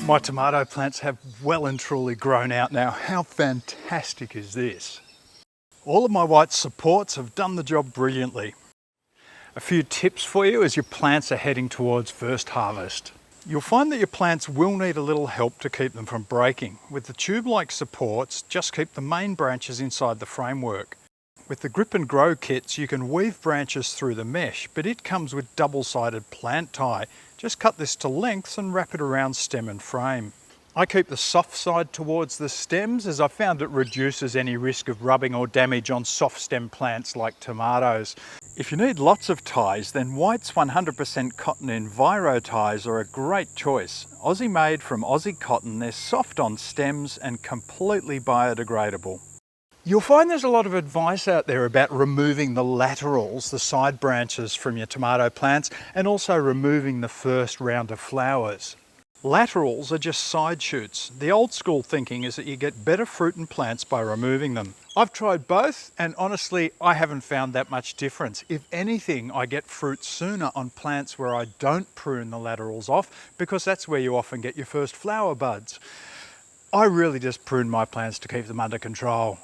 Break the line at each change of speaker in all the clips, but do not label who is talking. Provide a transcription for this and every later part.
My tomato plants have well and truly grown out now. How fantastic is this? All of my white supports have done the job brilliantly. A few tips for you as your plants are heading towards first harvest. You'll find that your plants will need a little help to keep them from breaking. With the tube-like supports, just keep the main branches inside the framework. With the Grip and Grow kits, you can weave branches through the mesh, but it comes with double-sided plant tie. Just cut this to lengths and wrap it around stem and frame. I keep the soft side towards the stems as I found it reduces any risk of rubbing or damage on soft stem plants like tomatoes. If you need lots of ties, then White's 100% cotton Enviro ties are a great choice. Aussie made from Aussie cotton, they're soft on stems and completely biodegradable. You'll find there's a lot of advice out there about removing the laterals, the side branches from your tomato plants, and also removing the first round of flowers. Laterals are just side shoots. The old school thinking is that you get better fruit and plants by removing them. I've tried both and honestly I haven't found that much difference. If anything, I get fruit sooner on plants where I don't prune the laterals off because that's where you often get your first flower buds. I really just prune my plants to keep them under control.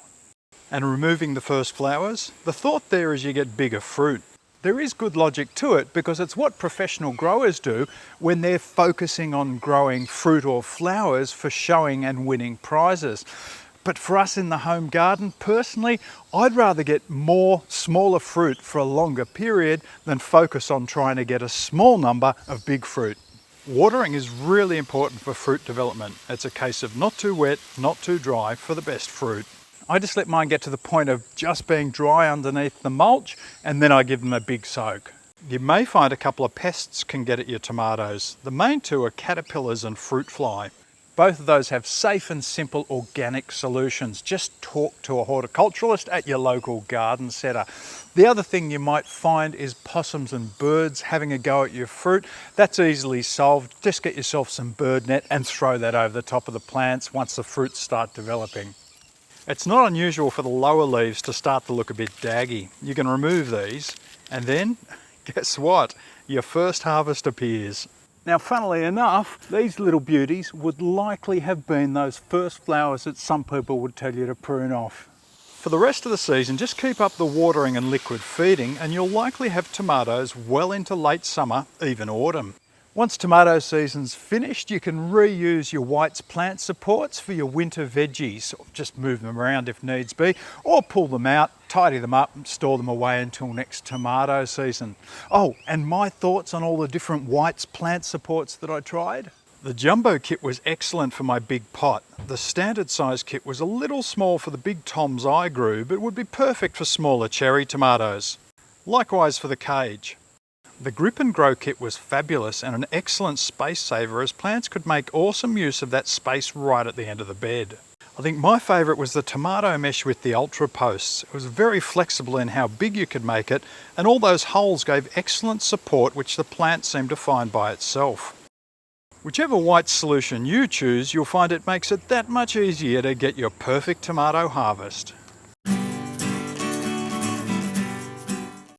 And removing the first flowers, the thought there is you get bigger fruit. There is good logic to it because it's what professional growers do when they're focusing on growing fruit or flowers for showing and winning prizes. But for us in the home garden, personally, I'd rather get more smaller fruit for a longer period than focus on trying to get a small number of big fruit. Watering is really important for fruit development. It's a case of not too wet, not too dry for the best fruit. I just let mine get to the point of just being dry underneath the mulch and then I give them a big soak. You may find a couple of pests can get at your tomatoes. The main two are caterpillars and fruit fly. Both of those have safe and simple organic solutions. Just talk to a horticulturalist at your local garden centre. The other thing you might find is possums and birds having a go at your fruit. That's easily solved. Just get yourself some bird net and throw that over the top of the plants once the fruits start developing. It's not unusual for the lower leaves to start to look a bit daggy. You can remove these and then, guess what? Your first harvest appears. Now funnily enough, these little beauties would likely have been those first flowers that some people would tell you to prune off. For the rest of the season, just keep up the watering and liquid feeding and you'll likely have tomatoes well into late summer, even autumn. Once tomato season's finished, you can reuse your White's plant supports for your winter veggies. Just move them around if needs be, or pull them out, tidy them up and store them away until next tomato season. Oh, and my thoughts on all the different White's plant supports that I tried? The jumbo kit was excellent for my big pot. The standard size kit was a little small for the big toms I grew, but would be perfect for smaller cherry tomatoes. Likewise for the cage. The Grip and Grow kit was fabulous and an excellent space saver as plants could make awesome use of that space right at the end of the bed. I think my favourite was the tomato mesh with the ultra posts. It was very flexible in how big you could make it and all those holes gave excellent support which the plant seemed to find by itself. Whichever white solution you choose, you'll find it makes it that much easier to get your perfect tomato harvest.